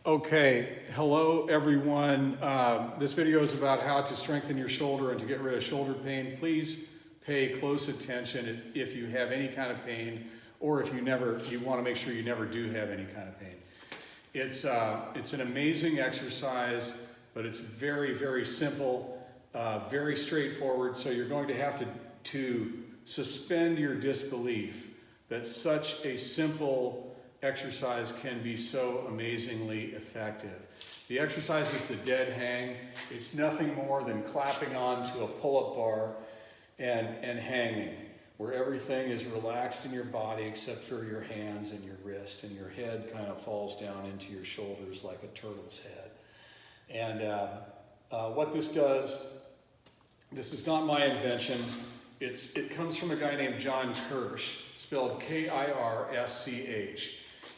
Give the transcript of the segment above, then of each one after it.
Okay, hello everyone. This video is about how to strengthen your shoulder and to get rid of shoulder pain. Please pay close attention if you have any kind of pain, or if you want to make sure you never do have any kind of pain. It's an amazing exercise, but it's very, very simple, very straightforward. So you're going to have to suspend your disbelief that such a simple exercise can be so amazingly effective. The exercise is the dead hang. It's nothing more than clapping onto a pull-up bar and hanging, where everything is relaxed in your body except for your hands and your wrist, and your head kind of falls down into your shoulders like a turtle's head. And what this does, this is not my invention. It comes from a guy named John Kirsch, spelled Kirsch.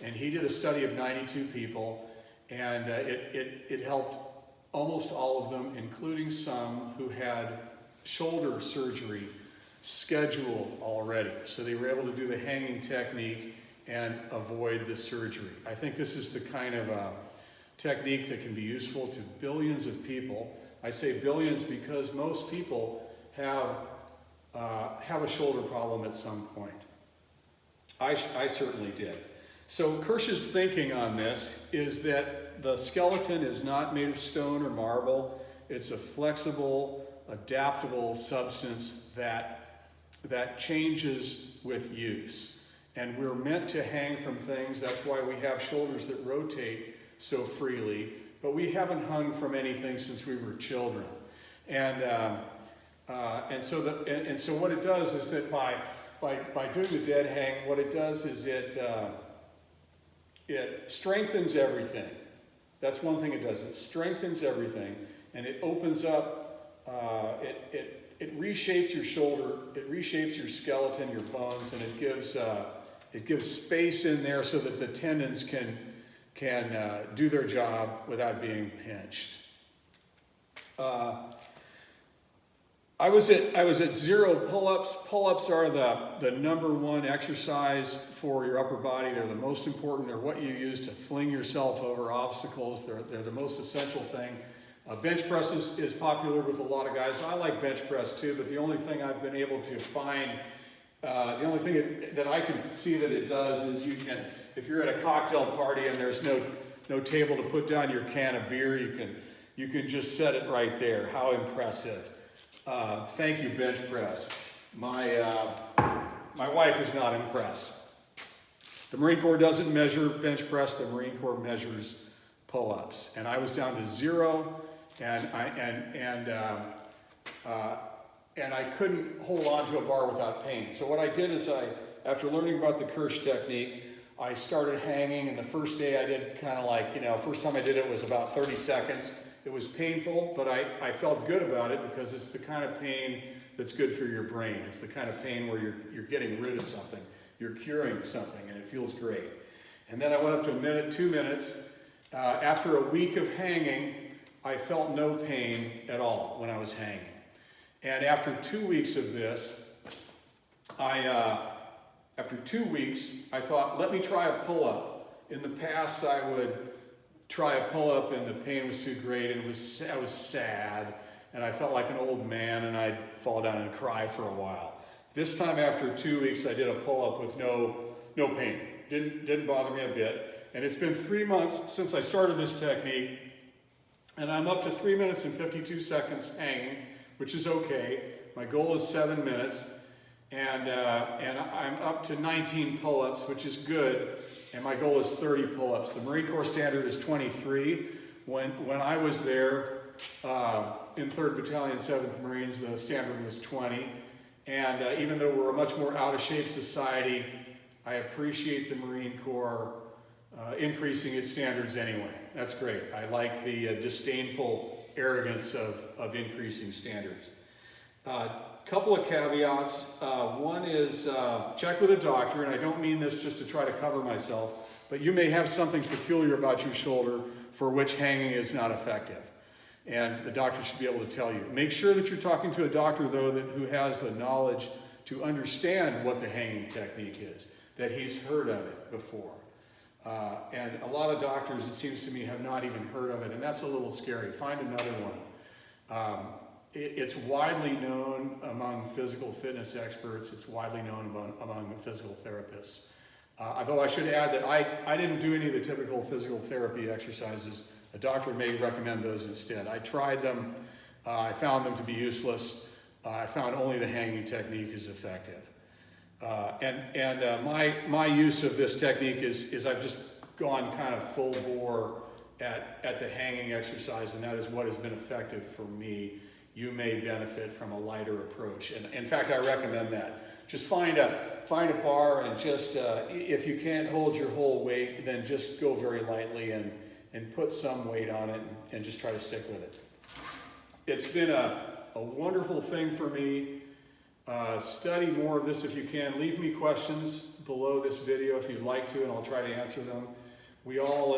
And he did a study of 92 people, and it helped almost all of them, including some who had shoulder surgery scheduled already. So they were able to do the hanging technique and avoid the surgery. I think this is the kind of technique that can be useful to billions of people. I say billions because most people have a shoulder problem at some point. I certainly did. So Kirsch's thinking on this is that the skeleton is not made of stone or marble. It's a flexible, adaptable substance that changes with use. And we're meant to hang from things. That's why we have shoulders that rotate so freely. But we haven't hung from anything since we were children. And so what it does is that by doing the dead hang, what it does is it strengthens everything. That's one thing it does. It strengthens everything, and it opens up, it reshapes your shoulder, it reshapes your skeleton, your bones, and it gives space in there so that the tendons can do their job without being pinched. I was at 0 pull-ups. Pull-ups are the number one exercise for your upper body. They're the most important. They're what you use to fling yourself over obstacles. They're the most essential thing. Bench press is popular with a lot of guys. I like bench press too, but the only thing I've been able to find, the only thing that I can see that it does is you can, if you're at a cocktail party and there's no table to put down your can of beer, you can just set it right there. How impressive. Thank you, bench press. My wife is not impressed. The Marine Corps doesn't measure bench press. The Marine Corps measures pull-ups. And I was down to 0, and I couldn't hold on to a bar without pain. So what I did is after learning about the Kirsch technique, I started hanging, and the first day I did kind of like, first time I did it was about 30 seconds. It was painful, but I felt good about it because it's the kind of pain that's good for your brain. It's the kind of pain where you're getting rid of something. You're curing something, and it feels great. And then I went up to a minute, 2 minutes. After a week of hanging, I felt no pain at all when I was hanging. And after 2 weeks of this, after 2 weeks, I thought, let me try a pull-up. In the past, I would try a pull-up and the pain was too great, and I was sad, and I felt like an old man, and I'd fall down and cry for a while. This time, after 2 weeks, I did a pull-up with no pain. Didn't bother me a bit. And it's been 3 months since I started this technique, and I'm up to 3 minutes and 52 seconds hanging, which is okay. My goal is 7 minutes, and I'm up to 19 pull-ups, which is good. And my goal is 30 pull-ups. The Marine Corps standard is 23. When I was there in 3rd Battalion, 7th Marines, the standard was 20. And even though we're a much more out-of-shape society, I appreciate the Marine Corps increasing its standards anyway. That's great. I like the disdainful arrogance of increasing standards. Couple of caveats. One is check with a doctor, and I don't mean this just to try to cover myself, but you may have something peculiar about your shoulder for which hanging is not effective. And the doctor should be able to tell you. Make sure that you're talking to a doctor, though, who has the knowledge to understand what the hanging technique is, that he's heard of it before. And a lot of doctors, it seems to me, have not even heard of it, and that's a little scary. Find another one. It's widely known among physical fitness experts. It's widely known among physical therapists. Although I should add that I didn't do any of the typical physical therapy exercises. A doctor may recommend those instead. I tried them. I found them to be useless. I found only the hanging technique is effective. My use of this technique is I've just gone kind of full bore at the hanging exercise, and that is what has been effective for me. You may benefit from a lighter approach, and in fact, I recommend that. Just find a bar, and just if you can't hold your whole weight, then just go very lightly and put some weight on it, and just try to stick with it. It's been a wonderful thing for me. Study more of this if you can. Leave me questions below this video if you'd like to, and I'll try to answer them. We all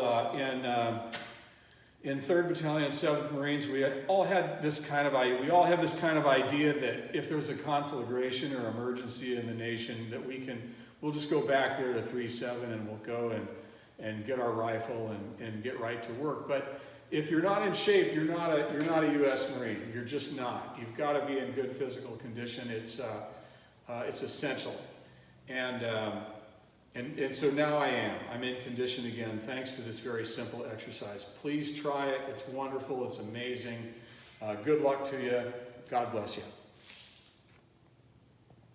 in 3rd Battalion, 7th Marines, we all have this kind of idea that if there's a conflagration or emergency in the nation, that we'll just go back there to 3-7 and we'll go and get our rifle and get right to work. But if you're not in shape, you're not a U.S. Marine. You're just not. You've got to be in good physical condition. It's essential. And so now I am. I'm in condition again thanks to this very simple exercise. Please try it. It's wonderful. It's amazing. Good luck to you. God bless you.